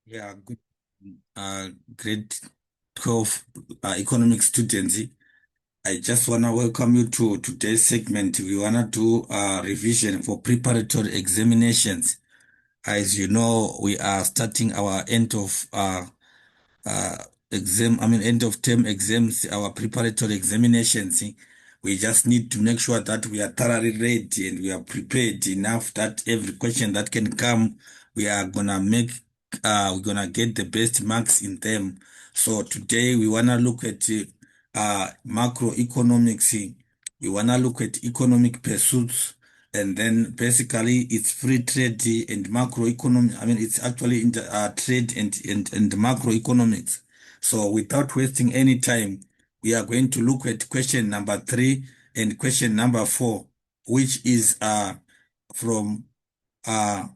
Yeah, good. Grade 12 economic students. I just want to welcome you to today's segment. We want to do a revision for preparatory examinations. As you know, we are starting our uh, end of term exams, our preparatory examinations. We just need to make sure that we are thoroughly ready and we are prepared enough that every question that can come, we are gonna make, we're gonna get the best marks in them. So today we wanna look at macroeconomics. We wanna look at economic pursuits. And then basically it's free trade and macroeconomic. I mean, it's actually in the trade and macroeconomics. So without wasting any time, we are going to look at question number 3 and question number 4, which is from uh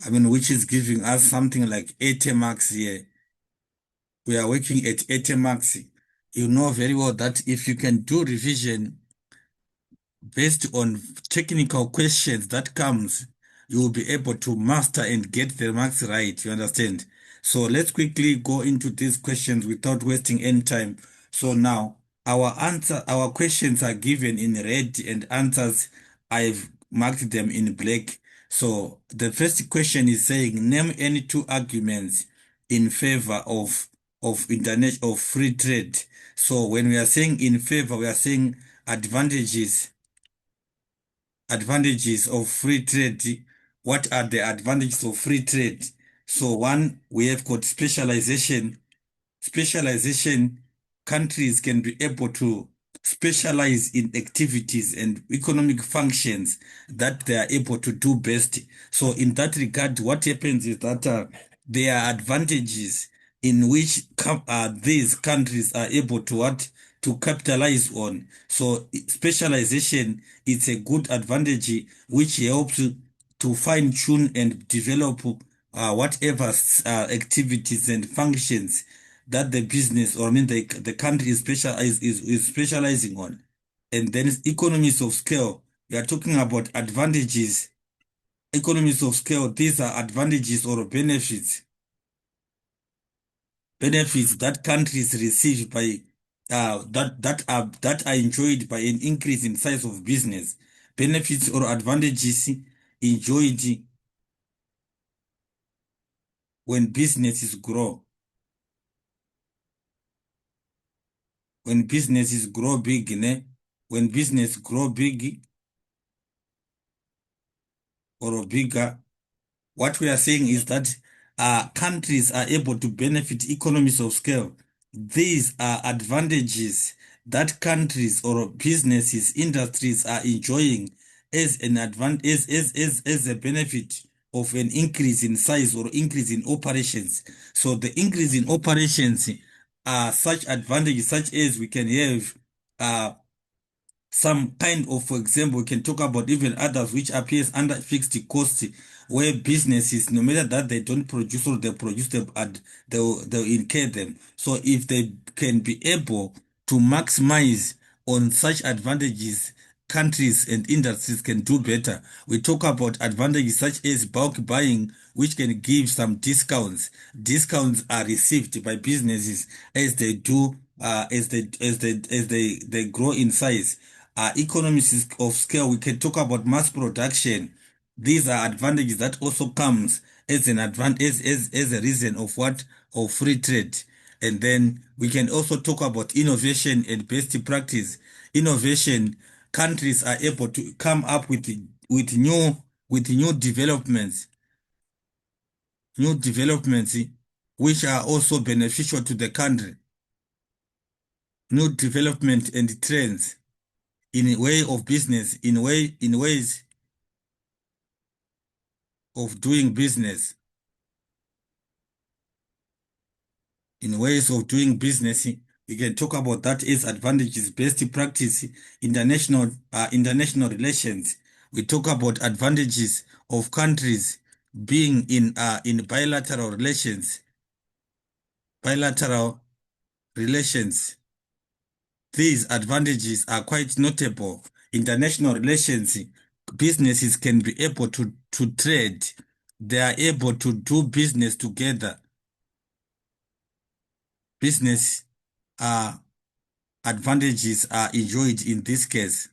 which is giving us something like 80 marks here. We are working at 80 marks. You know very well that if you can do revision based on technical questions that comes, you will be able to master and get the marks right. You understand? So let's quickly go into these questions without wasting any time. So now our questions are given in red and answers, I've marked them in black. So the first question is saying, name any two arguments in favor of internet of free trade. So when we are saying in favor, we are saying advantages of free trade. What are the advantages of free trade? So one, we have got specialization. Countries can be able to specialize in activities and economic functions that they are able to do best. So in that regard, what happens is that there are advantages in which these countries are able to what to capitalize on. So specialization is a good advantage which helps to fine tune and develop whatever activities and functions that the business, or I mean the country is specializing on. And then it's economies of scale. We are talking about advantages. Economies of scale, these are advantages or benefits that countries receive by that are enjoyed by an increase in size of business. Benefits or advantages enjoyed when businesses grow. When businesses grow big, ne? When business grow big or bigger, what we are saying is that countries are able to benefit economies of scale. These are advantages that countries or businesses, industries are enjoying as an advantage, as a benefit of an increase in size or increase in operations. So the increase in operations are such advantages, such as we can have uh, some kind of, for example, we can talk about even others which appears under fixed cost, where businesses, no matter that they don't produce or they produce them, and they'll incur them. So if they can be able to maximize on such advantages, countries and industries can do better. We talk about advantages such as bulk buying, which can give some discounts. Discounts are received by businesses as they do, as they grow in size. Economies of scale, we can talk about mass production. These are advantages that also comes as an advantage, as a reason of what of free trade. And then we can also talk about innovation and best practice. Innovation, countries are able to come up with new developments which are also beneficial to the country. New development and trends in a way of business, in ways of doing business, in ways of doing business. We can talk about that as advantages, best practice, international relations. We talk about advantages of countries being in bilateral relations. These advantages are quite notable. International relations, businesses can be able to trade. They are able to do business together. business uh, advantages are enjoyed in this case.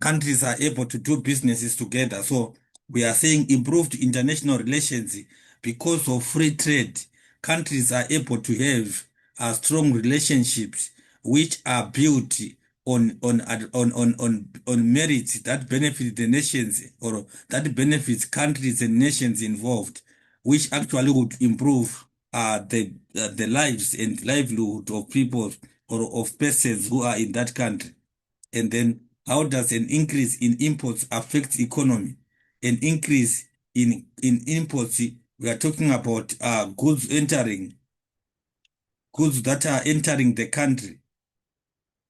Countries are able to do businesses together. So we are saying improved international relations because of free trade. Countries are able to have strong relationships which are built on merits that benefit the nations or that benefits countries and nations involved, which actually would improve the lives and livelihood of people or of persons who are in that country. And then how does an increase in imports affect economy? An increase in imports, we are talking about goods that are entering the country.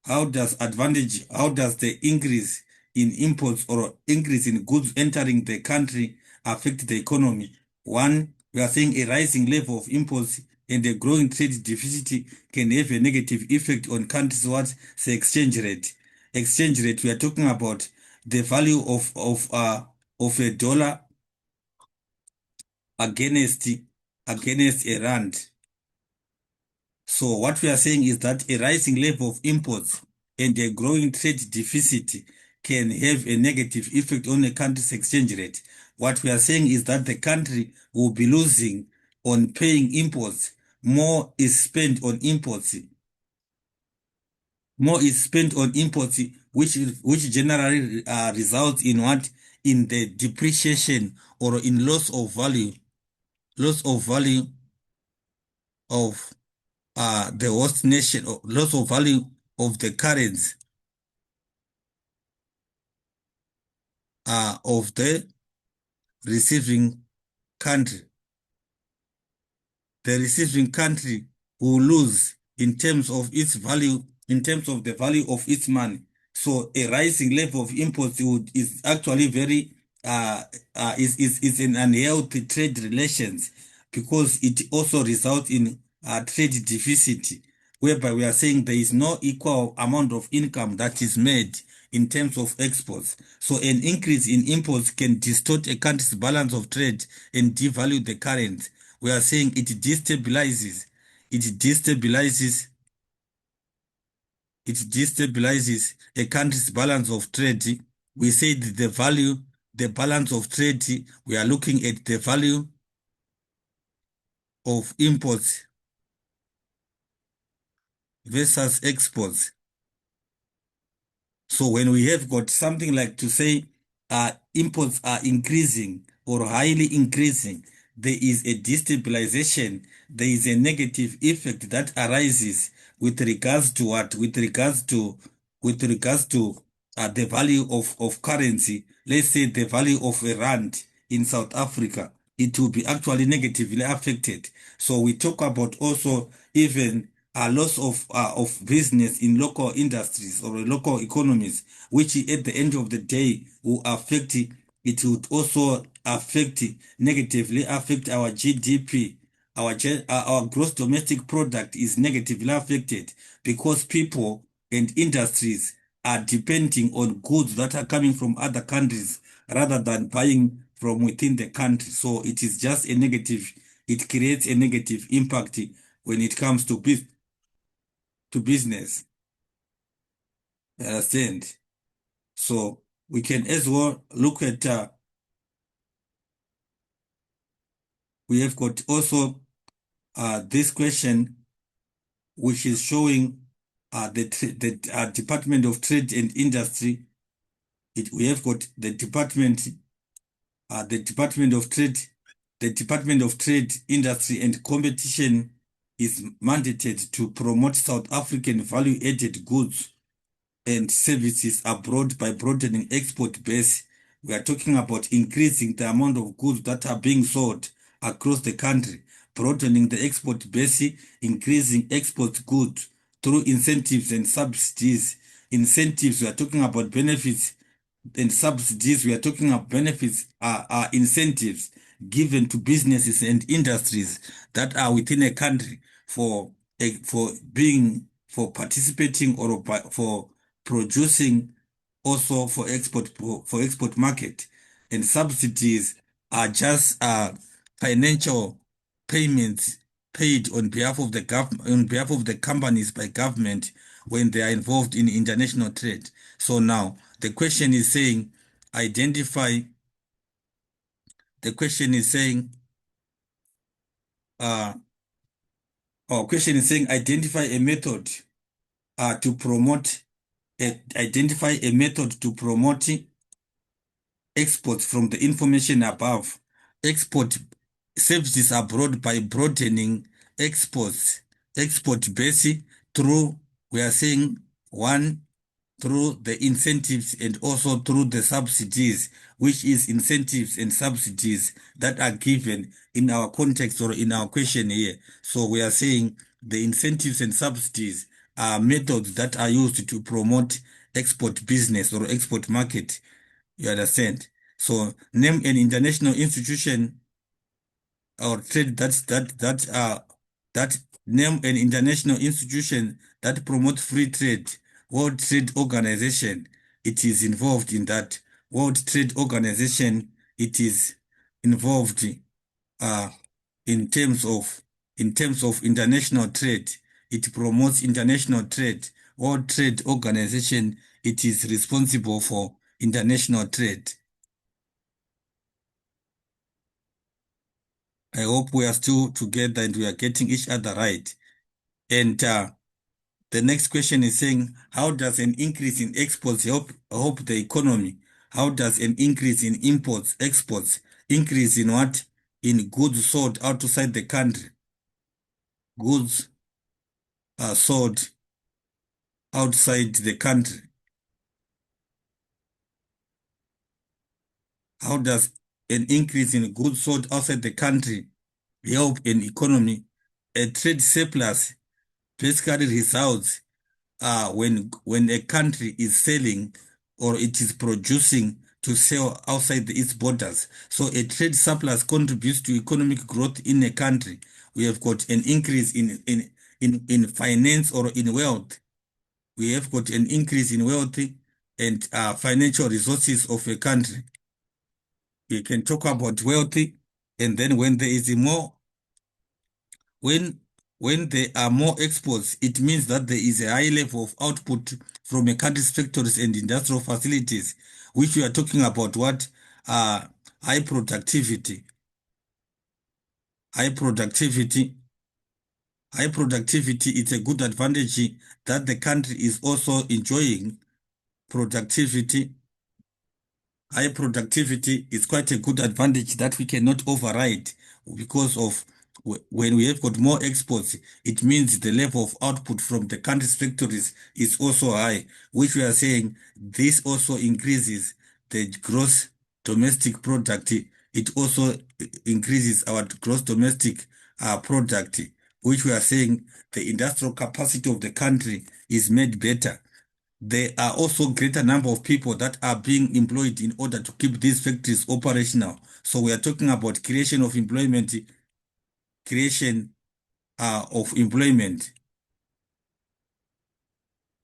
How does the increase in imports or increase in goods entering the country affect the economy? One, we are saying a rising level of imports and a growing trade deficit can have a negative effect on countries' what? Say exchange rate. Exchange rate, we are talking about the value of a dollar against against a rand. So what we are saying is that a rising level of imports and a growing trade deficit can have a negative effect on a country's exchange rate. What we are saying is that the country will be losing on paying imports. More is spent on imports. More is spent on imports, which generally results in what? In the depreciation or in loss of value of the host nation, or loss of value of the currency of the receiving country. The receiving country will lose in terms of its value, in terms of the value of its money. So a rising level of imports is actually very is an unhealthy trade relations because it also results in trade deficit, whereby we are saying there is no equal amount of income that is made in terms of exports. So an increase in imports can distort a country's balance of trade and devalue the currency. We are saying it destabilizes it destabilizes a country's balance of trade. We said the balance of trade, we are looking at the value of imports versus exports. So when we have got something like to say imports are increasing or highly increasing, there is a destabilization, there is a negative effect that arises with regards to what? With regards to the value of currency. Let's say the value of a rand in South Africa, it will be actually negatively affected. So we talk about also even a loss of business in local industries or local economies, which at the end of the day will affect it would also negatively affect our GDP. Our gross domestic product is negatively affected because people and industries are depending on goods that are coming from other countries rather than buying from within the country. So it is just a negative, it creates a negative impact when it comes to business. You understand? So we can as well look at, we have got also this question, which is showing the Department of Trade and Industry. We have got the Department of Trade, the Department of Trade, Industry and Competition is mandated to promote South African value-added goods and services abroad by broadening export base. We are talking about increasing the amount of goods that are being sold across the country, broadening the export base, increasing export goods through incentives and subsidies. Incentives, we are talking about benefits, and subsidies, we are talking about benefits, are incentives given to businesses and industries that are within a country for participating or for producing, also for export market. And subsidies are just financial payments paid on behalf of the government, on behalf of the companies by government when they are involved in international trade. So now the question is saying identify, the question is saying, uh, question is saying identify a method to promote, identify a method to promote exports from the information above. Export services abroad by broadening exports, export base through, we are saying, one, through the incentives and also through the subsidies, which is incentives and subsidies that are given in our context or in our question here. So we are saying the incentives and subsidies are methods that are used to promote export business or export market. You understand? So name an international institution or trade that name an international institution that promotes free trade. World Trade Organization, it is involved in that. World Trade Organization, it is involved uh, in terms of international trade. It promotes international trade. World Trade Organization, it is responsible for international trade. I hope we are still together and we are getting each other right. And the next question is saying, how does an increase in exports help the economy? How does an increase in imports, exports, increase in what? In goods sold outside the country. Goods are sold outside the country. How does an increase in goods sold outside the country help an economy? A trade surplus basically results when a country is selling or it is producing to sell outside its borders. So a trade surplus contributes to economic growth in a country. We have got an increase in finance or in wealth. We have got an increase in wealth and financial resources of a country. We can talk about wealthy, and then when there is more, when when there are more exports, it means that there is a high level of output from a country's factories and industrial facilities, which we are talking about what high productivity, high productivity, high productivity. It's a good advantage that the country is also enjoying. Productivity, high productivity is quite a good advantage that we cannot override because of when we have got more exports, it means the level of output from the country's factories is also high, which we are saying this also increases the gross domestic product. It also increases our gross domestic product, which we are saying the industrial capacity of the country is made better. There are also greater number of people that are being employed in order to keep these factories operational. So we are talking about creation of employment, creation of employment,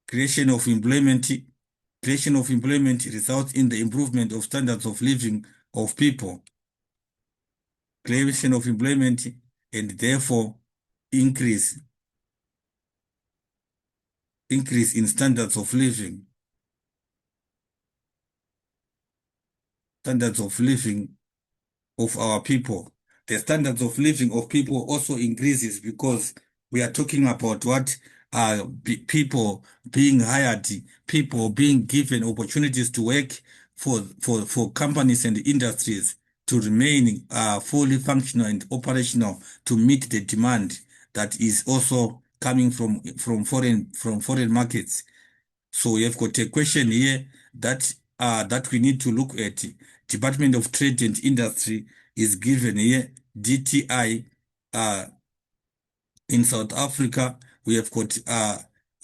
creation of employment results in the improvement of standards of living of people, creation of employment, and therefore increase in standards of living, standards of living of our people. The standards of living of people also increases because we are talking about what are people being hired, people being given opportunities to work for companies and industries to remain fully functional and operational to meet the demand that is also coming from foreign markets. So we have got a question here that we need to look at. Department of Trade and Industry is given here. DTI in South Africa, we have got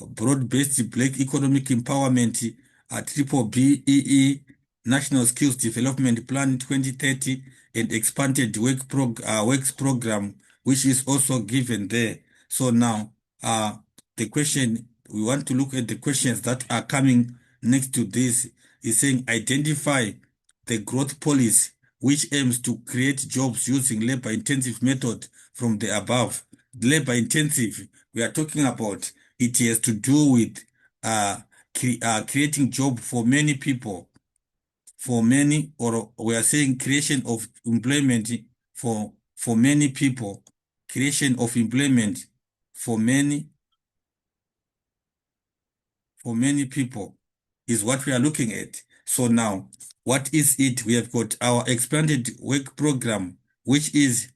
broad-based black economic empowerment, triple BEE, National Skills Development Plan 2030, and expanded works program, which is also given there. So now, the question, we want to look at the questions that are coming next to this, is saying identify the growth policy which aims to create jobs using labor-intensive method from the above. labor intensive. We are talking about it has to do with creating job for many people, for many, or we are saying creation of employment for many people, creation of employment for many people is what we are looking at. So now, what is it? We have got our expanded work program, which is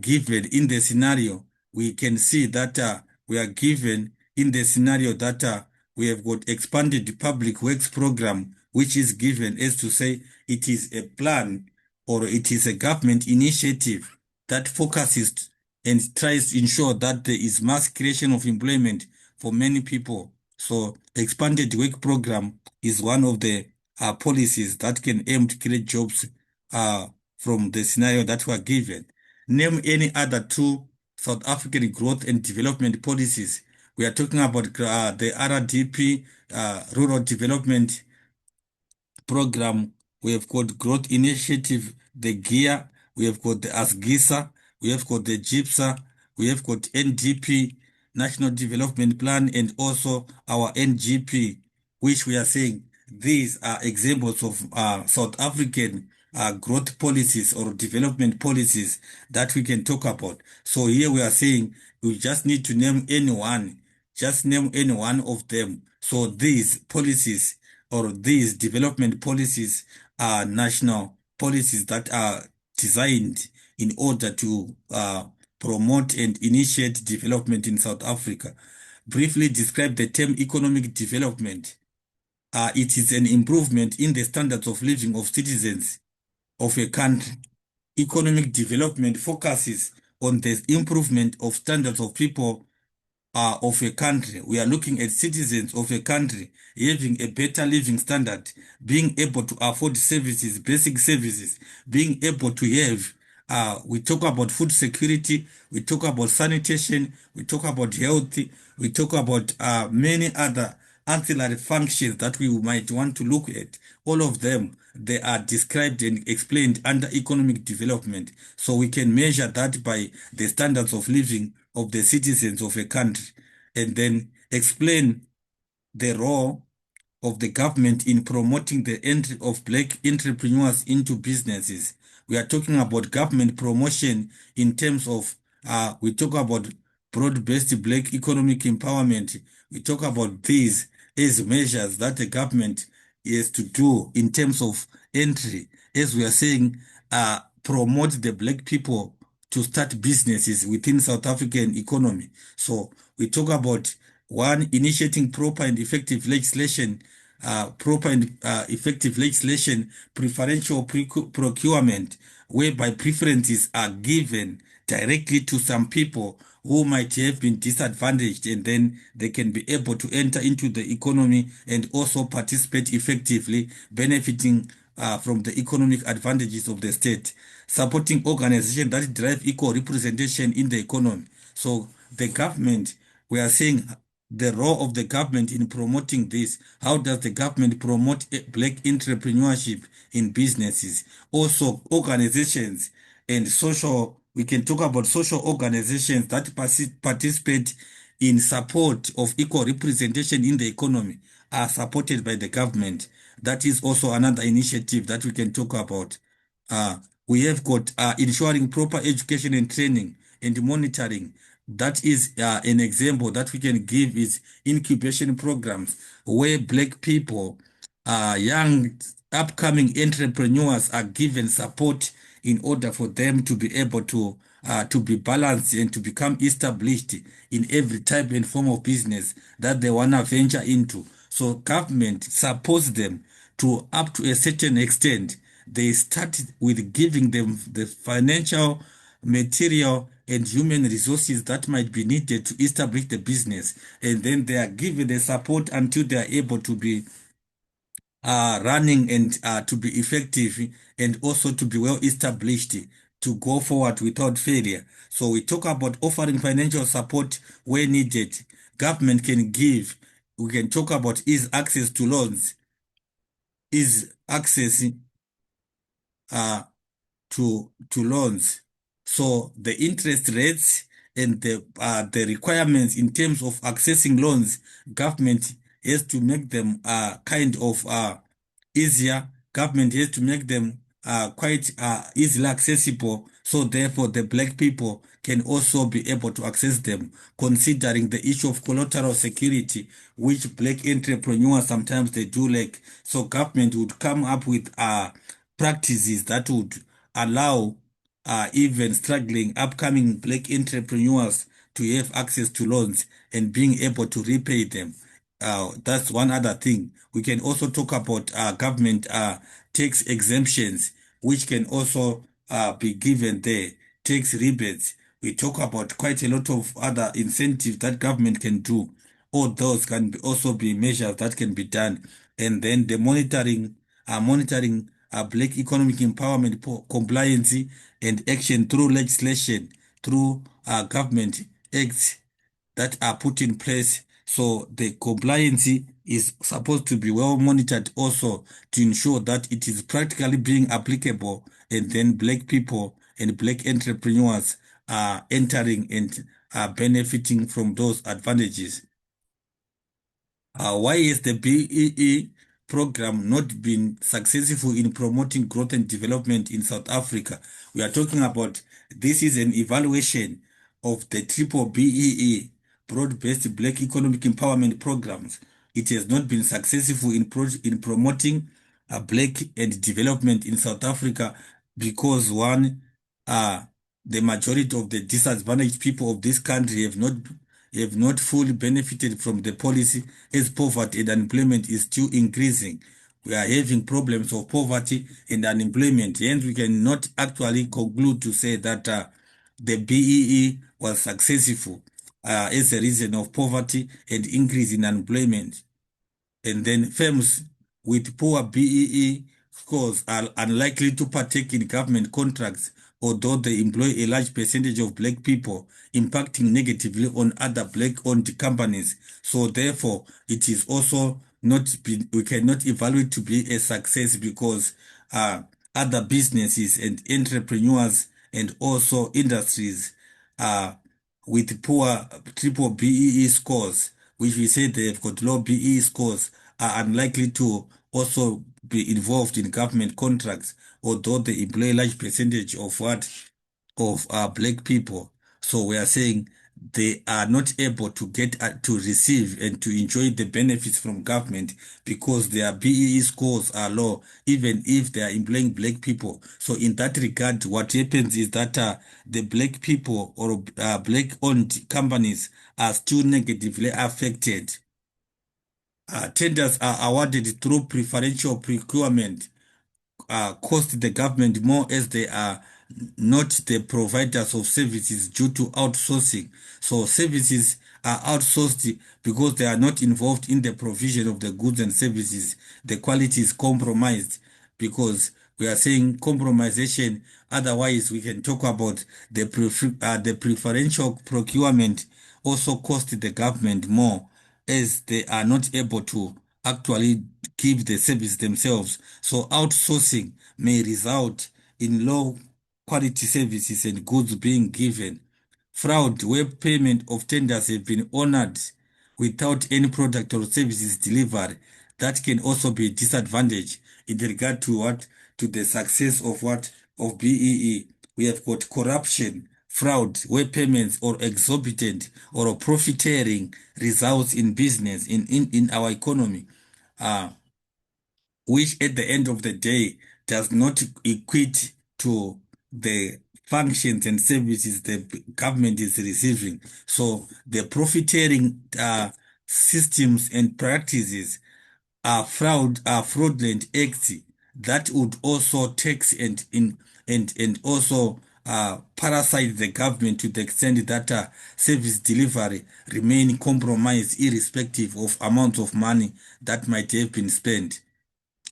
given in the scenario. We can see that we are given in the scenario that we have got expanded public works program, which is given as to say it is a plan or it is a government initiative that focuses and tries to ensure that there is mass creation of employment for many people. So expanded work program is one of the policies that can aim to create jobs from the scenario that we are given. Name any other two South African growth and development policies. We are talking about the RDP, Rural Development Program. We have got Growth Initiative, the GEAR. We have got the ASGISA. We have got the GIPSA. We have got NDP, National Development Plan, and also our NGP, which we are saying these are examples of South African growth policies or development policies that we can talk about. So here we are saying we just need to name anyone, just name any one of them. So these policies or these development policies are national policies that are designed in order to promote and initiate development in South Africa. Briefly describe the term economic development. It is an improvement in the standards of living of citizens of a country. Economic development focuses on the improvement of standards of people of a country. We are looking at citizens of a country having a better living standard, being able to afford services, basic services, being able to have, we talk about food security, we talk about sanitation, we talk about health, we talk about many other ancillary functions that we might want to look at. All of them, they are described and explained under economic development. So we can measure that by the standards of living of the citizens of a country and then explain the role of the government in promoting the entry of black entrepreneurs into businesses. We are talking about government promotion in terms of, we talk about broad-based black economic empowerment. We talk about these as measures that the government is to do in terms of entry. As we are saying, promote the black people to start businesses within South African economy. So we talk about one, initiating proper and effective legislation, preferential procurement, whereby preferences are given directly to some people who might have been disadvantaged, and then they can be able to enter into the economy and also participate effectively, benefiting from the economic advantages of the state, supporting organizations that drive equal representation in the economy. So the government, we are saying the role of the government in promoting this. How does the government promote black entrepreneurship in businesses? Also, organizations and social, we can talk about social organizations that participate in support of equal representation in the economy are supported by the government. That is also another initiative that we can talk about. Uh, we have got ensuring proper education and training and monitoring. That is an example that we can give is incubation programs where black people, young upcoming entrepreneurs are given support in order for them to be able to be balanced and to become established in every type and form of business that they want to venture into. So government supports them to up to a certain extent. They start with giving them the financial, material, and human resources that might be needed to establish the business. And then they are given the support until they are able to be running and to be effective and also to be well established to go forward without failure. So we talk about offering financial support where needed. Government can give. We can talk about ease access to loans, is access uh, to loans. So the interest rates and the requirements in terms of accessing loans, government has to make them kind of easier. Government has to make them quite easily accessible, so therefore the black people can also be able to access them, considering the issue of collateral security, which black entrepreneurs sometimes they do lack. So government would come up with practices that would allow even struggling upcoming black entrepreneurs to have access to loans and being able to repay them. That's one other thing. We can also talk about government tax exemptions, which can also be given there, tax rebates. We talk about quite a lot of other incentives that government can do. All those can also be measures that can be done. And then the monitoring black economic empowerment, compliance, and action through legislation, through government acts that are put in place. So the compliance is supposed to be well monitored also to ensure that it is practically being applicable, and then black people and black entrepreneurs are entering and are benefiting from those advantages. Why has the BEE program not been successful in promoting growth and development in South Africa? We are talking about, this is an evaluation of the triple BEE, broad-based black economic empowerment programs. It has not been successful in promoting black and development in South Africa because one, uh, the majority of the disadvantaged people of this country have not fully benefited from the policy, as poverty and unemployment is still increasing. We are having problems of poverty and unemployment. Hence, we cannot actually conclude to say that the BEE was successful as a reason of poverty and increase in unemployment. And then firms with poor BEE scores are unlikely to partake in government contracts, although they employ a large percentage of black people, impacting negatively on other black-owned companies. So therefore, it is also not we cannot evaluate to be a success because uh, other businesses and entrepreneurs and also industries uh, with poor triple BEE scores, which we say they've got low BEE scores, are unlikely to also be involved in government contracts, although they employ a large percentage of black people. So we are saying they are not able to get to receive and to enjoy the benefits from government because their BEE scores are low, even if they are employing black people. So in that regard, what happens is that the black people or black-owned companies are still negatively affected. Tenders are awarded through preferential procurement cost the government more as they are not the providers of services due to outsourcing. So services are outsourced because they are not involved in the provision of the goods and services. The quality is compromised because we are saying compromisation. Otherwise, we can talk about the preferential procurement also cost the government more as they are not able to actually give the service themselves. So outsourcing may result in low quality services and goods being given. Fraud, where payment of tenders have been honored without any product or services delivered, that can also be a disadvantage in regard to to the success of BEE. We have got corruption, fraud, where payments or exorbitant or profiteering results in business in our economy. Uh, which at the end of the day does not equate to the functions and services the government is receiving. So the profiteering systems and practices are fraudulent acts that would also tax and also parasite the government to the extent that service delivery remain compromised irrespective of amount of money that might have been spent.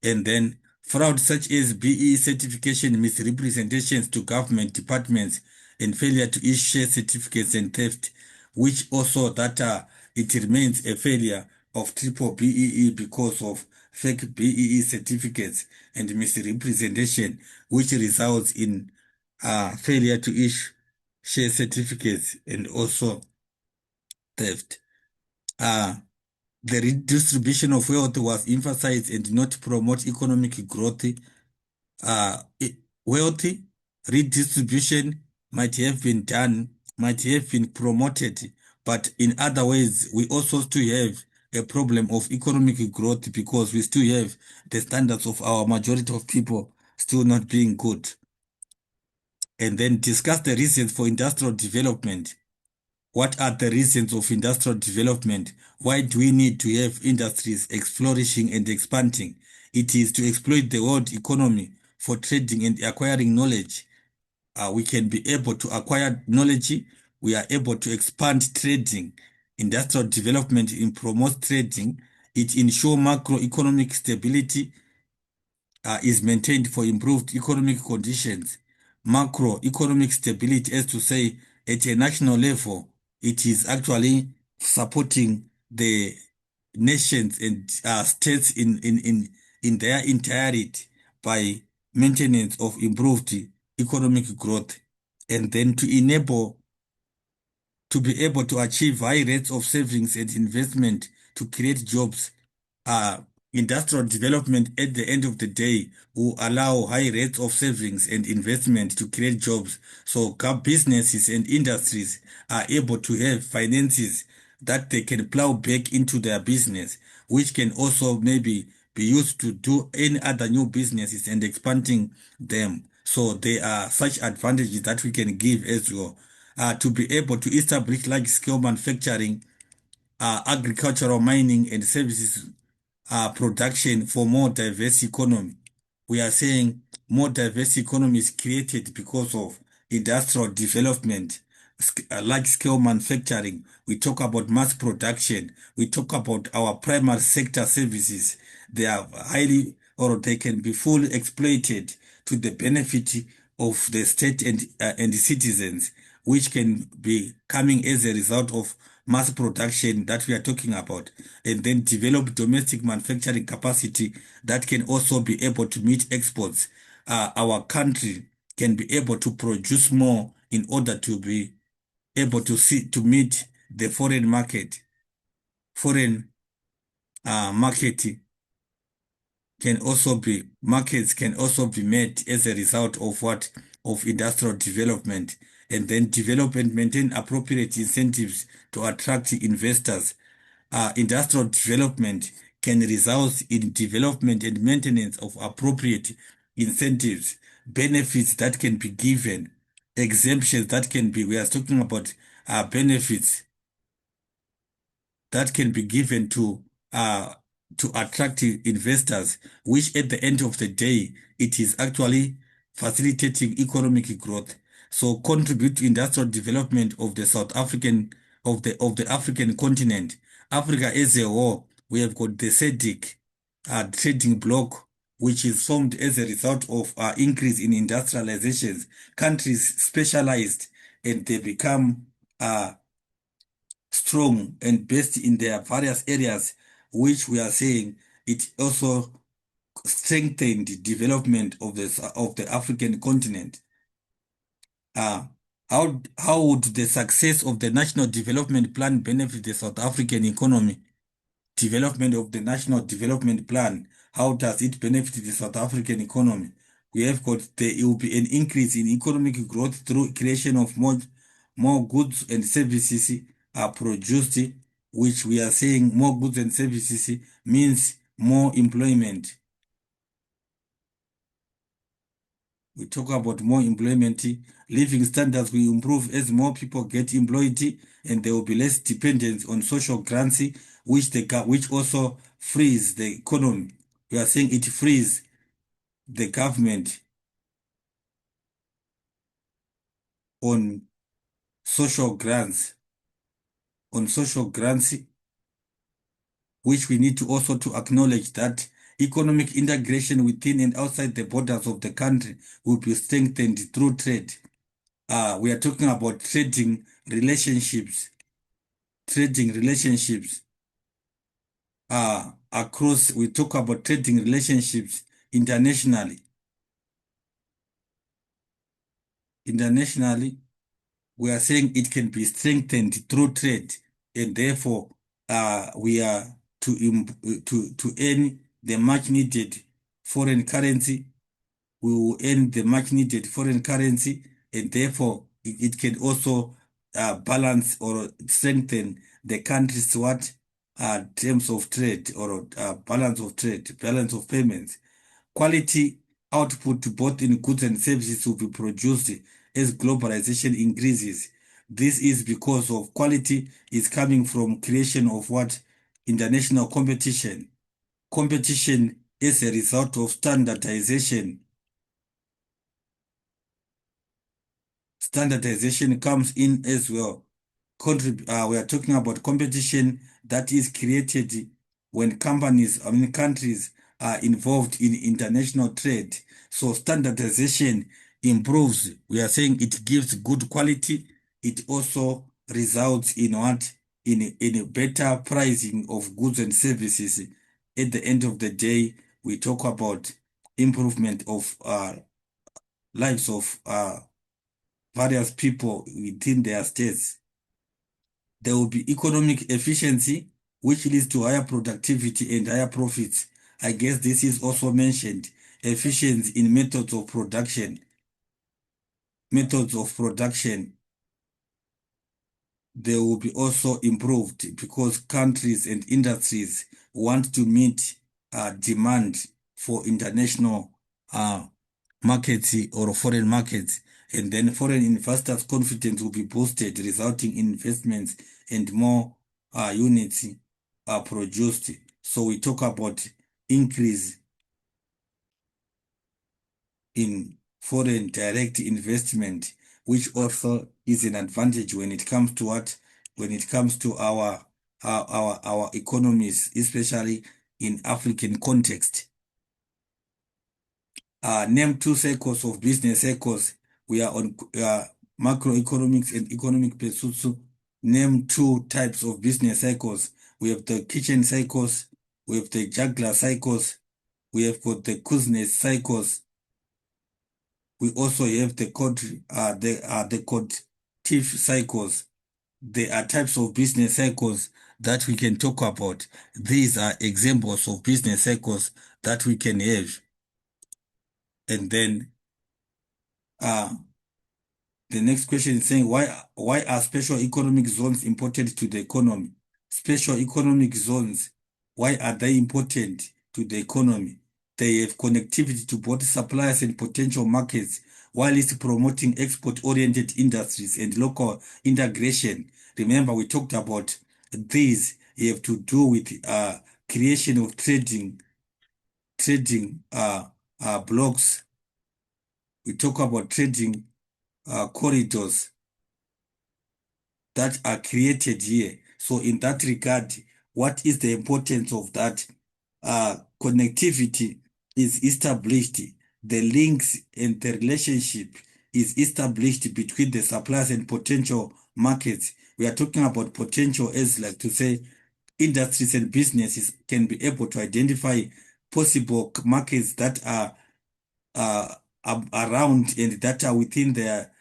And then fraud such as BE certification misrepresentations to government departments and failure to issue certificates and theft, which also that it remains a failure of triple BEE because of fake BEE certificates and misrepresentation, which results in failure to issue share certificates, and also theft. Uh, the redistribution of wealth was emphasized and not promote economic growth. Uh, i- Wealthy redistribution might have been promoted, but in other ways, we also still have a problem of economic growth because we still have the standards of our majority of people still not being good. And then discuss the reasons for industrial development. What are the reasons of industrial development? Why do we need to have industries flourishing and expanding? It is to exploit the world economy for trading and acquiring knowledge. We can be able to acquire knowledge. We are able to expand trading. Industrial development in promotes trading. It ensures macroeconomic stability is maintained for improved economic conditions. Macroeconomic stability, as to say, at a national level, it is actually supporting the nations and states in their entirety by maintenance of improved economic growth, and then to be able to achieve high rates of savings and investment to create jobs. Uh, Industrial development at the end of the day will allow high rates of savings and investment to create jobs. So businesses and industries are able to have finances that they can plow back into their business, which can also maybe be used to do any other new businesses and expanding them. So there are such advantages that we can give as well. To be able to establish large scale manufacturing, agricultural, mining, and services production for more diverse economy. We are saying more diverse economy is created because of industrial development, large-scale manufacturing. We talk about mass production. We talk about our primary sector services. They are highly, or they can be fully exploited to the benefit of the state and the citizens, which can be coming as a result of mass production that we are talking about, and then develop domestic manufacturing capacity that can also be able to meet exports. Our country can be able to produce more in order to be able to meet the foreign market markets can also be met as a result of what of industrial development, and then develop and maintain appropriate incentives to attract investors. Industrial development can result in development and maintenance of appropriate incentives, benefits that can be given, exemptions that can be, we are talking about benefits that can be given uh, to attract investors, which at the end of the day, it is actually facilitating economic growth. So contribute to industrial development of the South African of the African continent. Africa as a whole, we have got the SADC trading bloc, which is formed as a result of increase in industrializations. Countries specialized and they become uh, strong and based in their various areas, which we are saying it also strengthened the development of the African continent. Uh, how would the success of the National Development Plan benefit the South African economy? Development of the National Development Plan, how does it benefit the South African economy? We have got it will be an increase in economic growth through creation of more goods and services are produced, which we are saying more goods and services means more employment. We talk about more employment. Living standards will improve as more people get employed, and there will be less dependence on social grants, which also frees the economy. We are saying it frees the government on social grants, on social grants, which we need to also to acknowledge that economic integration within and outside the borders of the country will be strengthened through trade. We are talking about trading relationships across, we talk about trading relationships internationally, We are saying it can be strengthened through trade, and therefore we are to earn the much needed foreign currency. We will earn the much needed foreign currency, and therefore it can also balance or strengthen the country's what terms of trade or balance of trade, balance of payments. Quality output both in goods and services will be produced as globalization increases. This is because of quality is coming from creation of what international competition. Competition is a result of standardization. Standardization comes in as well. We are talking about competition that is created when countries are involved in international trade. So standardization improves. We are saying it gives good quality. It also results in what? In a better pricing of goods and services. At the end of the day, we talk about improvement of lives of various people within their states. There will be economic efficiency, which leads to higher productivity and higher profits. I guess this is also mentioned. Efficiency in methods of production. Methods of production, they will be also improved because countries and industries want to meet demand for international uh, markets or foreign markets. And then foreign investors' confidence will be boosted, resulting in investments and more units are produced. So we talk about increase in foreign direct investment, which also is an advantage when it comes to what? When it comes to our economies, especially in African context. Name two cycles of business cycles. We are on macroeconomics and economic pursuits. Name two types of business cycles. We have the kitchen cycles, we have the juggler cycles, we have got the Kuznets cycles. We also have the cognitive cycles. There are types of business cycles that we can talk about. These are examples of business cycles that we can have. And then uh, the next question is saying why are special economic zones important to the economy? Special economic zones, why are they important to the economy? They have connectivity to both suppliers and potential markets, while it's promoting export-oriented industries and local integration. Remember, we talked about these have to do with creation of trading blocks. We talk about trading corridors that are created here. So in that regard, what is the importance of that? Connectivity is established. The links and the relationship is established between the suppliers and potential markets. We are talking about potential as like to say industries and businesses can be able to identify possible markets that are uh, around and that are within their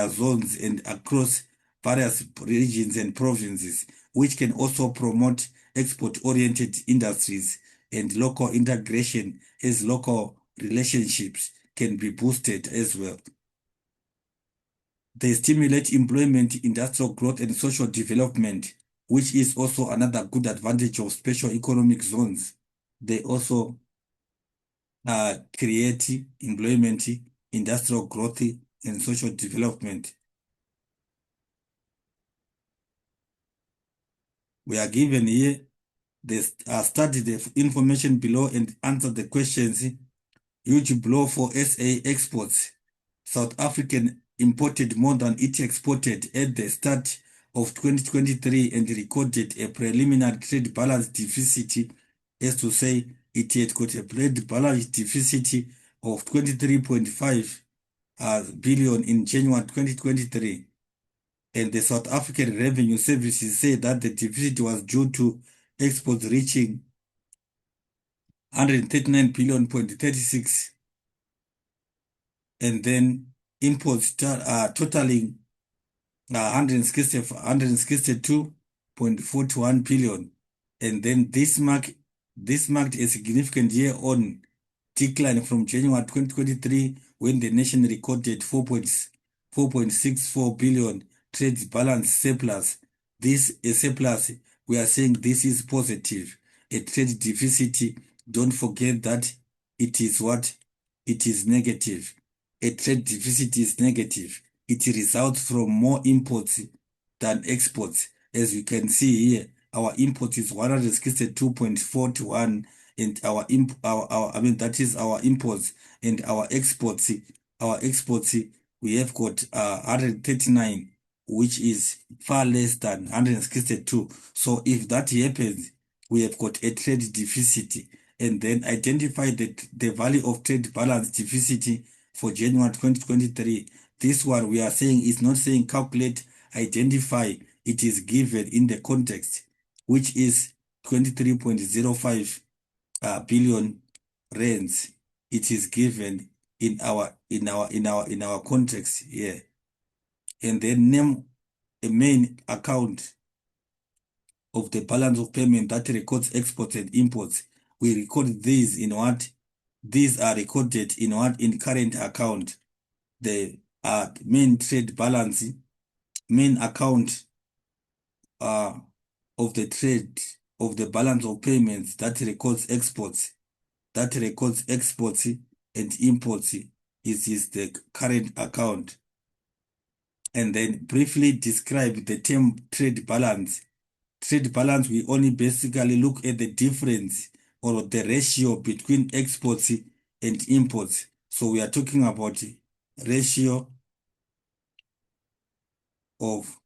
zones and across various regions and provinces, which can also promote export-oriented industries and local integration as local relationships can be boosted as well. They stimulate employment, industrial growth, and social development, which is also another good advantage of special economic zones. They also create employment, industrial growth, and social development. We are given here the study the information below and answer the questions. Huge blow for SA exports. South African imported more than it exported at the start of 2023 and recorded a preliminary trade balance deficit, as to say it had got a trade balance deficit of 23.5 billion in January 2023. And the South African Revenue Services said that the deficit was due to exports reaching 139 billion point 36, and then imports totaling 162.41 billion, and then this marked a significant year-on decline from January 2023, when the nation recorded 4.64 billion trade balance surplus. This a surplus. We are saying this is positive. A trade deficit, don't forget that it is what? It is negative. A trade deficit is negative. It results from more imports than exports. As you can see here, our import is 162.41, and that is our imports, and our exports, we have got 139, which is far less than 162. So if that happens, we have got a trade deficit. And then identify the value of trade balance deficit for January 2023. This one we are saying is not saying calculate, identify. It is given in the context, which is 23.05 billion rands. It is given in our context here. And then name a main account of the balance of payment that records exports and imports. We record these in what? These are recorded in what? In current account. The main trade balance, main account of the trade, of the balance of payments that records exports, and imports, is the current account. And then briefly describe the term trade balance. Trade balance, we only basically look at the difference or the ratio between exports and imports. So we are talking about ratio of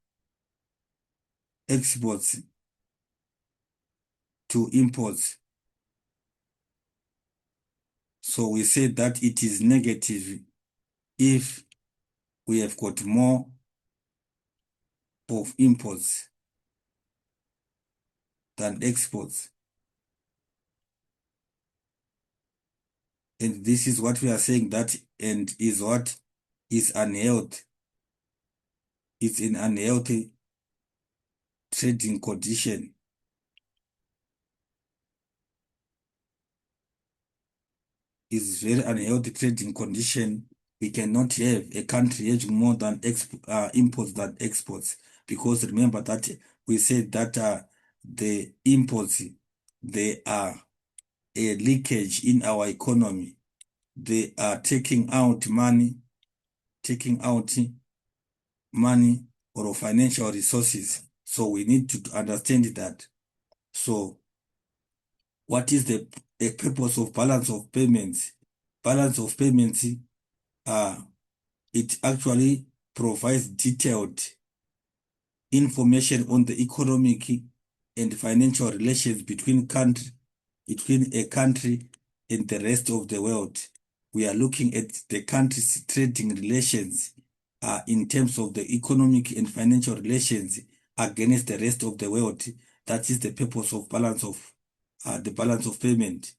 exports to imports. So we say that it is negative if we have got more of imports than exports. And this is what we are saying, that and is what is unhealthy. It's an unhealthy trading condition. It's very unhealthy trading condition. We cannot have a country having more than imports than exports, because remember that we said that the imports, they are a leakage in our economy. They are taking out money or financial resources. So we need to understand that. So what is the purpose of balance of payments? Balance of payments, it actually provides detailed information on the economic and financial relations between a country and the rest of the world. We are looking at the country's trading relations in terms of the economic and financial relations against the rest of the world. That is the purpose of the balance of payment.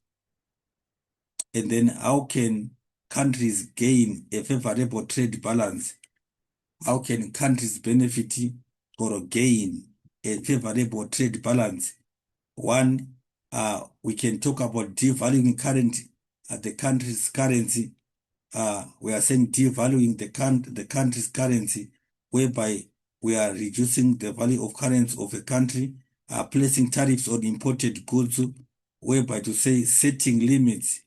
And then how can countries gain a favorable trade balance? How can countries benefit or gain a favorable trade balance? One, we can talk about devaluing the country's currency. We are saying devaluing the country's currency, whereby we are reducing the value of currency of a country, placing tariffs on imported goods, whereby to say setting limits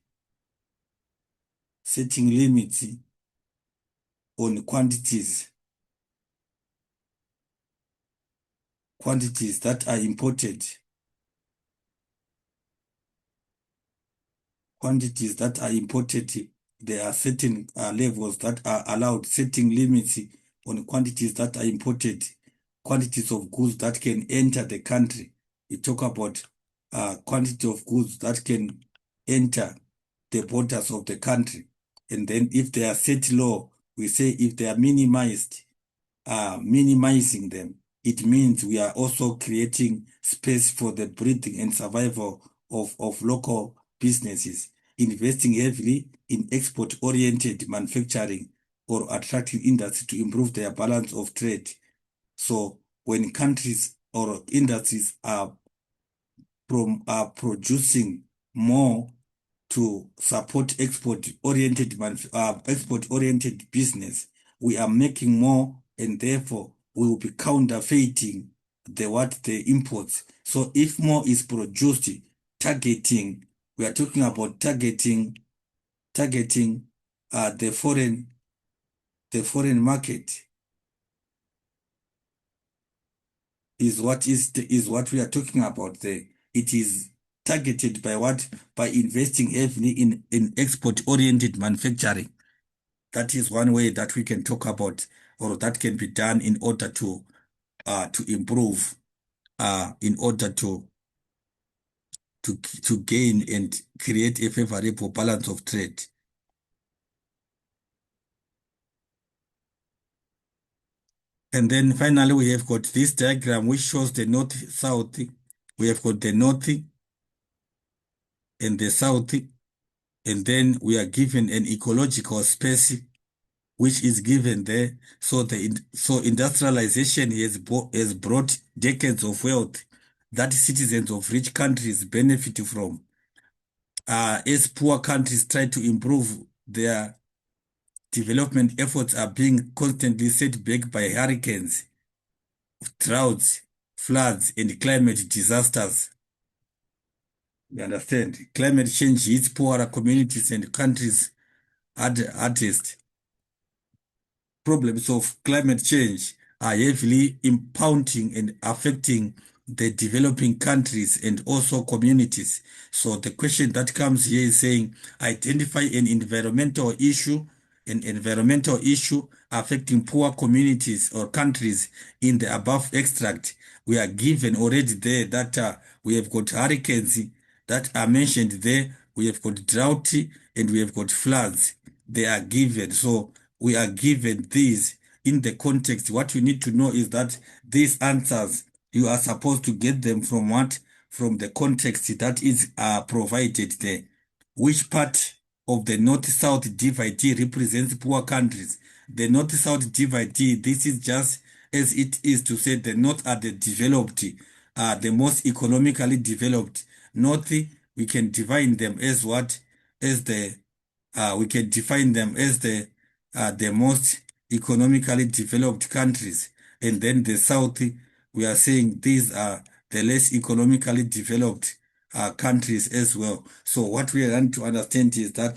on quantities that are imported, there are certain levels that are allowed, setting limits on quantities that are imported, quantities of goods that can enter the country. We talk about quantity of goods that can enter the borders of the country. And then if they are set low, we say if they are minimizing them, it means we are also creating space for the breathing and survival of local businesses, investing heavily in export-oriented manufacturing or attracting industry to improve their balance of trade. So when countries or industries are producing more to support export oriented business, we are making more, and therefore we will be counterfeiting the imports. So if more is produced, targeting we are talking about targeting the foreign market is what we are talking about there. It is targeted by what? By investing heavily in export oriented manufacturing. That is one way that we can talk about, or that can be done in order to improve, in order to gain and create a favorable balance of trade. And then finally, we have got this diagram which shows the north-south. We have got the north and the south, and then we are given an ecological space which is given there. So so industrialization has brought decades of wealth that citizens of rich countries benefit from. As poor countries try to improve, their development efforts are being constantly set back by hurricanes, droughts, floods, and climate disasters. You understand? Climate change hits poorer communities and countries hardest. Problems of climate change are heavily impounding and affecting the developing countries and also communities. So the question that comes here is saying identify an environmental issue affecting poor communities or countries in the above extract. We are given already there that we have got hurricanes that are mentioned there. We have got drought and we have got floods. They are given. So we are given these in the context. What you need to know is that these answers, you are supposed to get them from what? From the context that is provided there. Which part of the North-South divide represents poor countries? The North-South divide, this is just as it is to say the North are the developed, the most economically developed. North, we can define them as what? As we can define them as the most economically developed countries. And then the South, we are saying these are the less economically developed countries as well. So what we are going to understand is that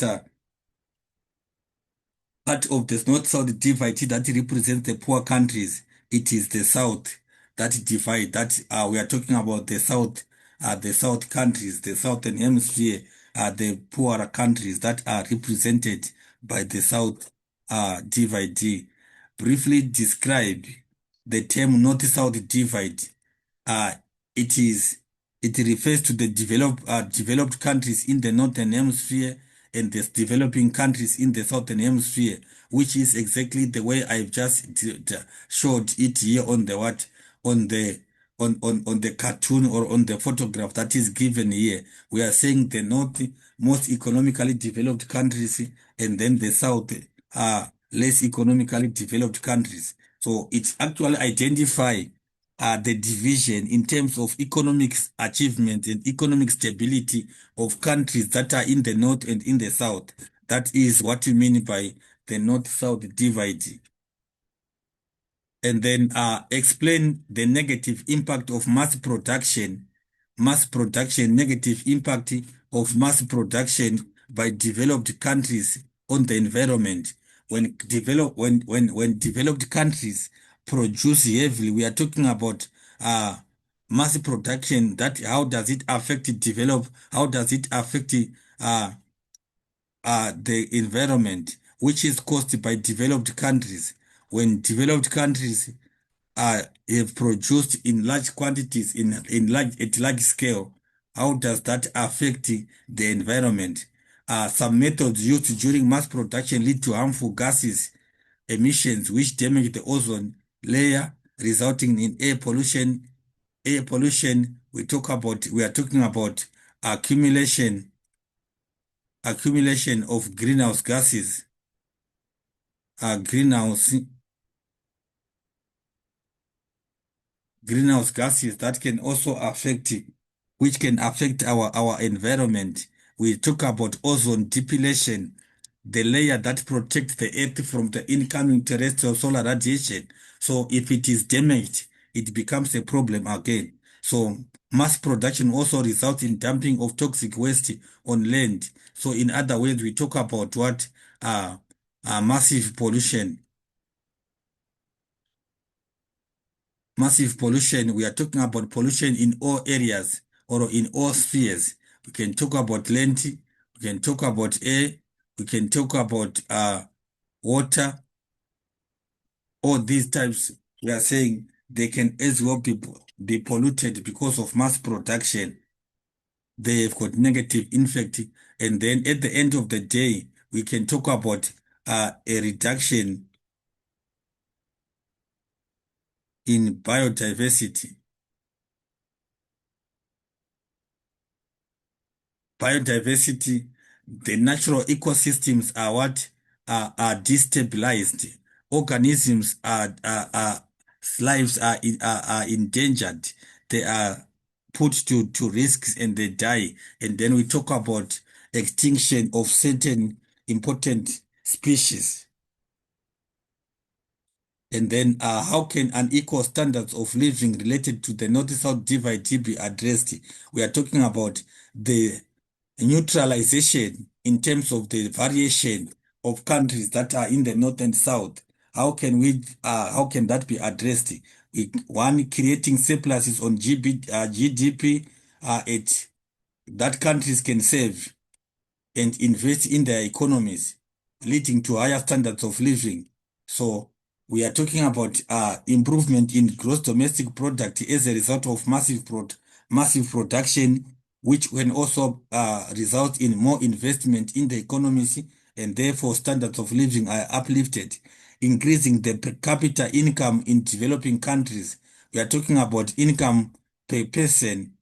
part of the north-south divide that represents the poor countries, it is the south that divide that we are talking about the south countries, the southern hemisphere, the poorer countries that are represented by the south divide. Briefly describe the term north-south divide. Uh, it is it refers to the developed countries in the northern hemisphere and the developing countries in the southern hemisphere, which is exactly the way I've just showed it here on the what on the on the cartoon or on the photograph that is given here. We are saying the north most economically developed countries, and then the south are less economically developed countries. So it actually identify the division in terms of economic achievement and economic stability of countries that are in the north and in the south. That is what you mean by the north-south divide. And then explain the negative impact of mass production, negative impact of mass production by developed countries on the environment. When developed countries produce heavily, we are talking about mass production. That how does it affect how does it affect uh, the environment, which is caused by developed countries. When developed countries have produced in large quantities, at large scale, how does that affect the environment? Some methods used during mass production lead to harmful gases, emissions, which damage the ozone layer, resulting in air pollution. Air pollution, we are talking about accumulation of greenhouse gases. greenhouse gases that can also affect, which can affect our environment. We talk about ozone depletion, the layer that protects the earth from the incoming terrestrial solar radiation. So if it is damaged, it becomes a problem again. So mass production also results in dumping of toxic waste on land. So in other words, we talk about what massive pollution. Massive pollution, we are talking about pollution in all areas or in all spheres. We can talk about land, we can talk about air, we can talk about water. All these types, we are saying they can as well be polluted because of mass production. They have got negative effect. And then at the end of the day, we can talk about a reduction in biodiversity. Biodiversity, the natural ecosystems are what are destabilized. Organisms are lives are endangered. They are put to risks and they die. And then we talk about extinction of certain important species. And then how can unequal standards of living related to the North-South divide be addressed? We are talking about the neutralization in terms of the variation of countries that are in the North and South. How can that be addressed? One, creating surpluses on GDP at that countries can save and invest in their economies, leading to higher standards of living. So we are talking about improvement in gross domestic product as a result of massive production, which can also result in more investment in the economies, and therefore standards of living are uplifted, increasing the per capita income in developing countries. We are talking about income per person.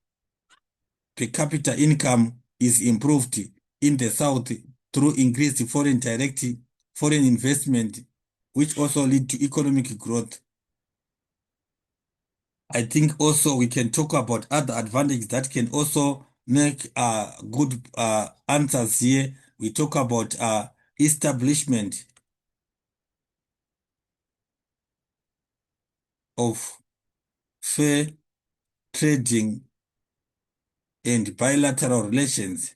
Per capita income is improved in the South through increased foreign investment, which also lead to economic growth. I think also we can talk about other advantages that can also make good answers here. We talk about establishment of fair trading and bilateral relations,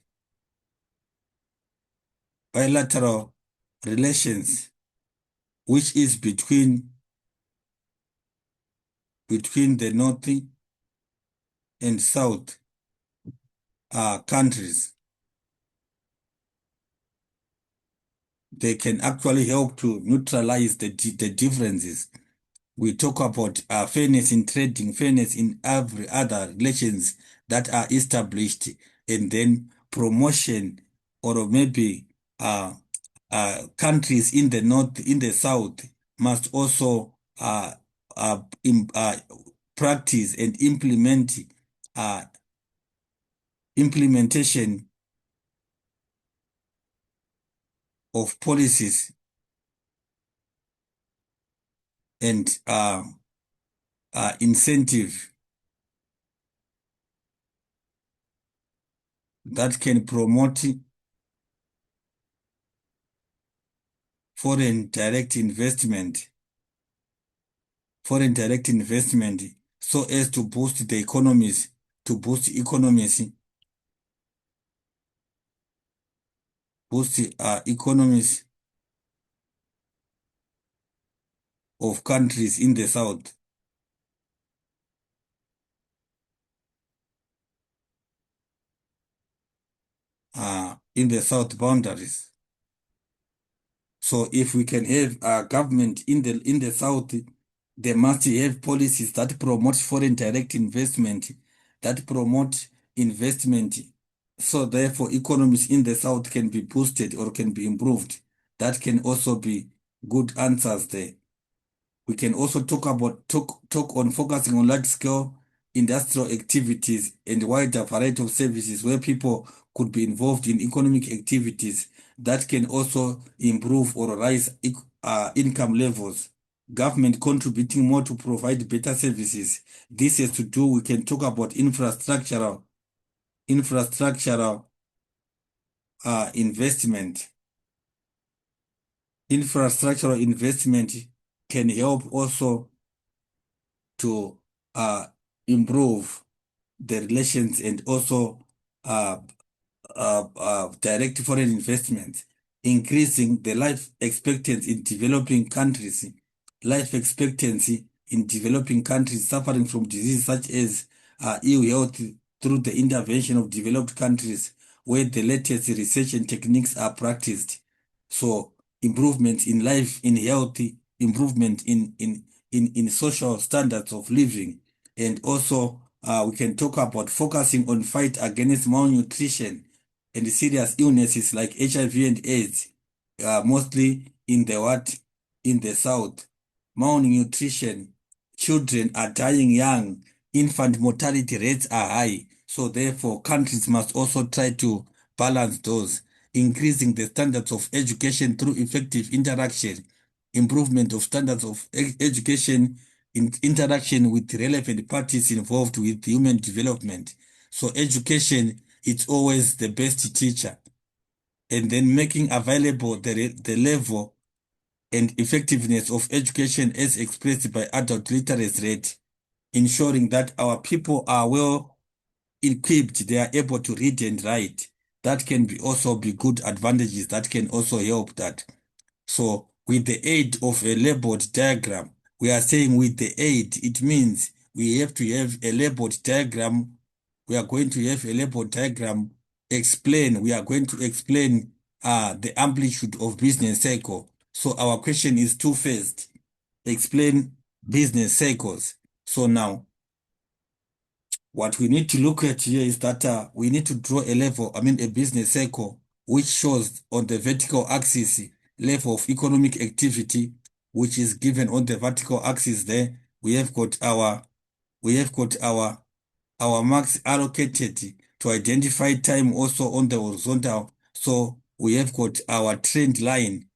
which is between the North and South countries. They can actually help to neutralize the differences. We talk about fairness in trading, fairness in every other relations that are established, and then promotion, or maybe countries in the North, in the South must also practice and implementation of policies and incentive that can promote foreign direct investment, so as to boost the economies, boost economies of countries in the South. In the South boundaries. So if we can have a government in the South, they must have policies that promote foreign direct investment, that promote investment. So therefore, economies in the South can be boosted or can be improved. That can also be good answers there. We can also talk on focusing on large scale industrial activities and wider variety of services where people could be involved in economic activities that can also improve or raise income levels, government contributing more to provide better services. This has to do, we can talk about infrastructural investment. Infrastructural investment can help also to improve the relations and also uh, direct foreign investments, increasing the life expectancy in developing countries. Life expectancy in developing countries suffering from diseases such as ill health through the intervention of developed countries where the latest research and techniques are practiced. So improvement in life, in health, improvement in social standards of living. And also we can talk about focusing on fight against malnutrition and serious illnesses like HIV and AIDS, mostly in the what? In the South. Malnutrition, children are dying young, infant mortality rates are high. So therefore, countries must also try to balance those, increasing the standards of education through effective interaction, improvement of standards of education in interaction with relevant parties involved with human development. So education, it's always the best teacher. And then making available the level and effectiveness of education as expressed by adult literacy rate, ensuring that our people are well equipped, they are able to read and write. That can be also be good advantages that can also help that. So with the aid of a labeled diagram, we are saying with the aid, it means we have to have a labeled diagram. We are going to have a labeled diagram we are going to explain the amplitude of business cycle. So our question is two-phased. Explain business cycles. So now, what we need to look at here is that we need to draw a business cycle, which shows on the vertical axis level of economic activity, which is given on the vertical axis there. We have got our marks allocated to identify time also on the horizontal. So we have got our trend line.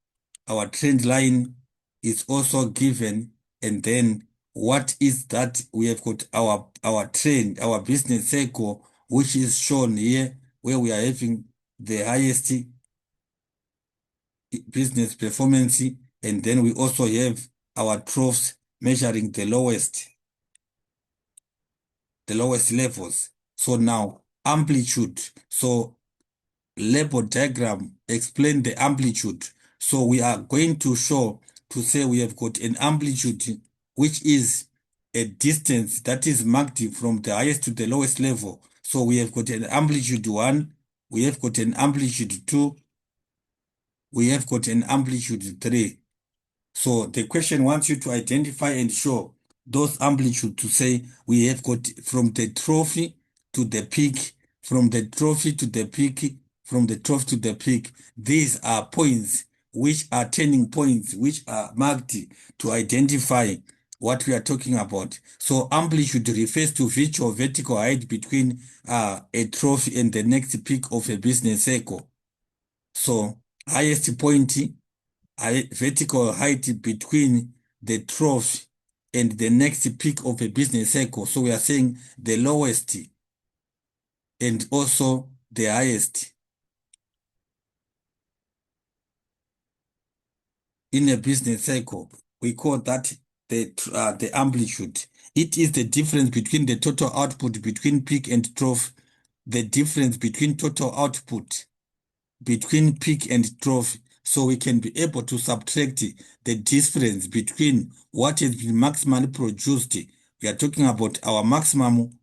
Our trend line is also given, and then what is that? We have got our trend, our business cycle, which is shown here, where we are having the highest business performance, and then we also have our troughs measuring the lowest levels. So now amplitude. So label diagram explain the amplitude. So we are going to show to say we have got an amplitude which is a distance that is marked from the highest to the lowest level. So we have got an amplitude 1, we have got an amplitude 2, we have got an amplitude 3. So the question wants you to identify and show those amplitude to say we have got from the trophy to the peak, from the trophy to the peak, from the trough to the peak. These are points which are turning points which are marked to identify what we are talking about. So amplitude refers to virtual vertical height between a trophy and the next peak of a business cycle. So highest point, vertical height between the trough and the next peak of a business cycle. So we are saying the lowest and also the highest in a business cycle. We call that the amplitude. It is the difference between the total output between peak and trough, the difference between total output between peak and trough, so we can be able to subtract the difference between what has been maximally produced. We are talking about our maximum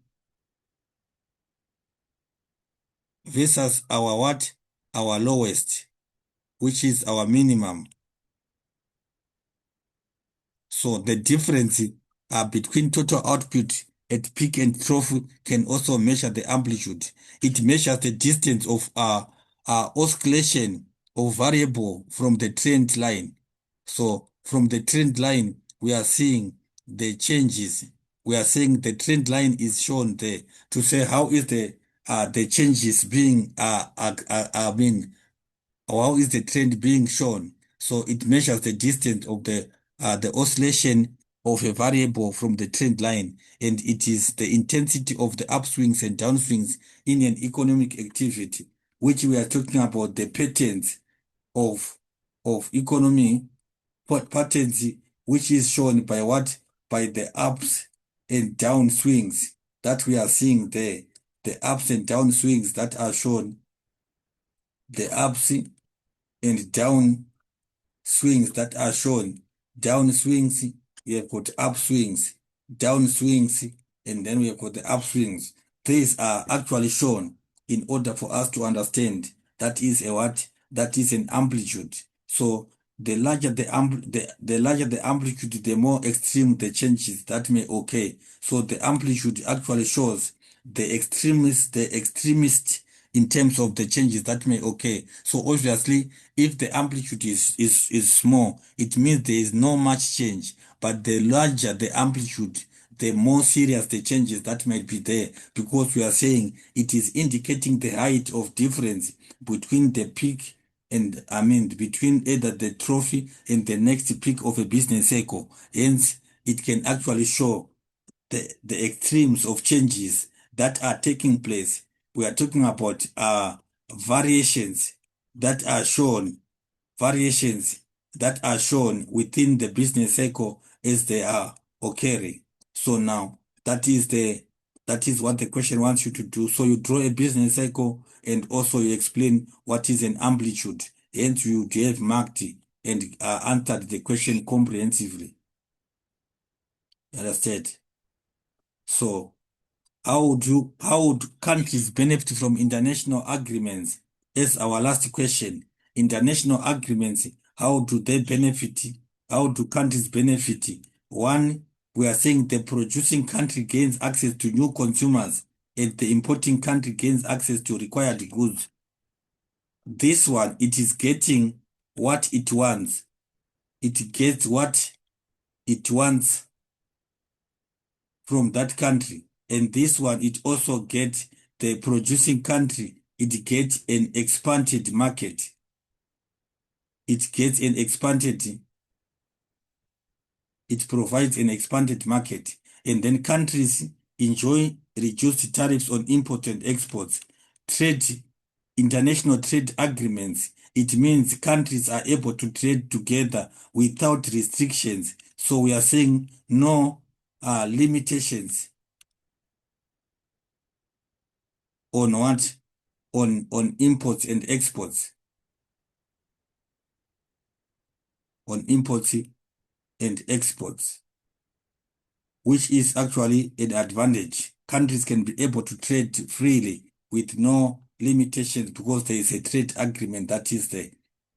versus our what? Our lowest, which is our minimum. So the difference between total output at peak and trough can also measure the amplitude. It measures the distance of oscillation of variable from the trend line. So from the trend line, we are seeing the changes. We are saying the trend line is shown there to say how is the changes being I mean, how is the trend being shown? So it measures the distance of the oscillation of a variable from the trend line, and it is the intensity of the upswings and downswings in an economic activity, which we are talking about the patterns of economy patterns, which is shown by what? By the ups and down swings that we are seeing there. The ups and down swings that are shown, the ups and down swings that are shown. Down swings, we have got upswings, down swings, and then we have got the upswings. These are actually shown in order for us to understand that is a what? That is an amplitude. So the larger the larger the amplitude, the more extreme the changes that may occur. So the amplitude actually shows the extremist in terms of the changes that may occur. So obviously, if the amplitude is small, it means there is no much change. But the larger the amplitude, the more serious the changes that might be there, because we are saying it is indicating the height of difference between the peak and between either the trophy and the next peak of a business cycle. Hence, it can actually show the extremes of changes that are taking place. We are talking about variations that are shown, variations that are shown within the business cycle as they are occurring. So now that is what the question wants you to do. So you draw a business cycle and also you explain what is an amplitude. Hence you have marked and answered the question comprehensively. Understand? So how would countries benefit from international agreements? As our last question. International agreements, how do they benefit? How do countries benefit? One, we are saying the producing country gains access to new consumers and the importing country gains access to required goods. This one, it is getting what it wants. It gets what it wants from that country. And this one, it also gets the producing country, it gets an expanded market. It gets an expanded, it provides an expanded market. And then countries enjoy reduced tariffs on import and exports. Trade, international trade agreements, it means countries are able to trade together without restrictions. So we are saying no limitations on what? On imports and exports. On imports and exports, which is actually an advantage. Countries can be able to trade freely with no limitations because there is a trade agreement that is there.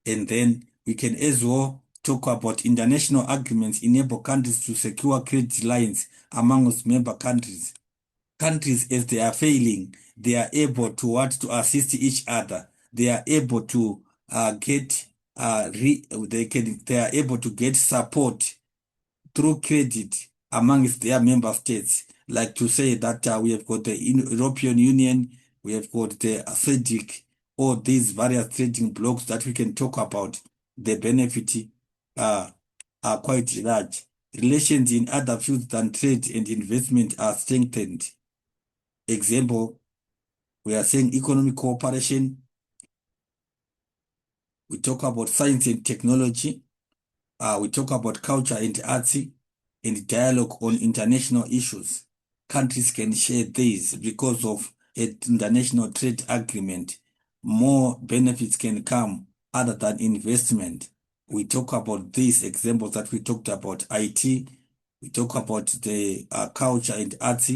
And then we can as well talk about international agreements enable countries to secure credit lines amongst member countries. Countries, as they are failing, they are able to what? To assist each other. They are able to get they are able to get support through credit amongst their member states. Like to say that we have got the European Union, we have got the SADC, all these various trading blocks that we can talk about. The benefit uh, are quite large. Relations in other fields than trade and investment are strengthened. Example, we are saying economic cooperation. We talk about science and technology. We talk about culture and arts and dialogue on international issues. Countries can share these because of an international trade agreement. More benefits can come other than investment. We talk about these examples that we talked about IT. We talk about the culture and arts,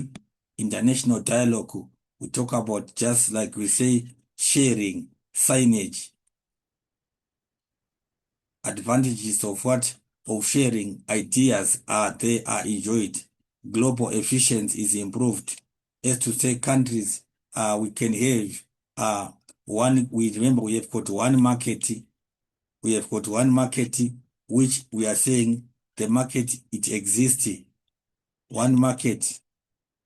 international dialogue. We talk about just like we say, sharing, signage, advantages of what? Of sharing ideas are they are enjoyed. Global efficiency is improved. As to say countries, we can have one, we remember we have got one market, we have got one market, which we are saying the market, it exists. One market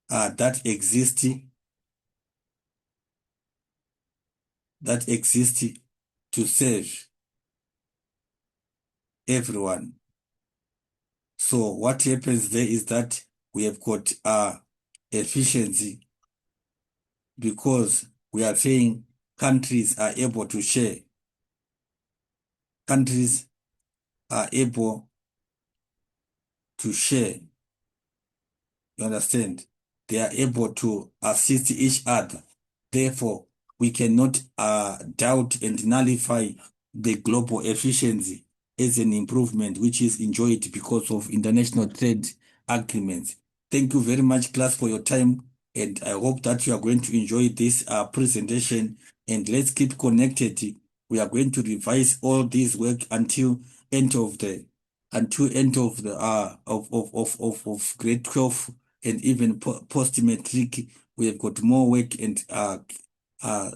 that exists to serve everyone. So what happens there is that we have got efficiency, because we are saying countries are able to share. Countries are able to share. You understand? They are able to assist each other. Therefore, we cannot doubt and nullify the global efficiency as an improvement which is enjoyed because of international trade agreements. Thank you very much, class, for your time. And I hope that you are going to enjoy this presentation. And let's keep connected. We are going to revise all this work until end of the of grade 12, and even post-matric. We have got more work and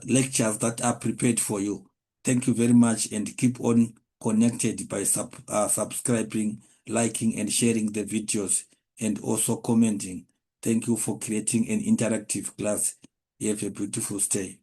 lectures that are prepared for you. Thank you very much, and keep on connected by subscribing, liking, and sharing the videos, and also commenting. Thank you for creating an interactive class. You have a beautiful stay.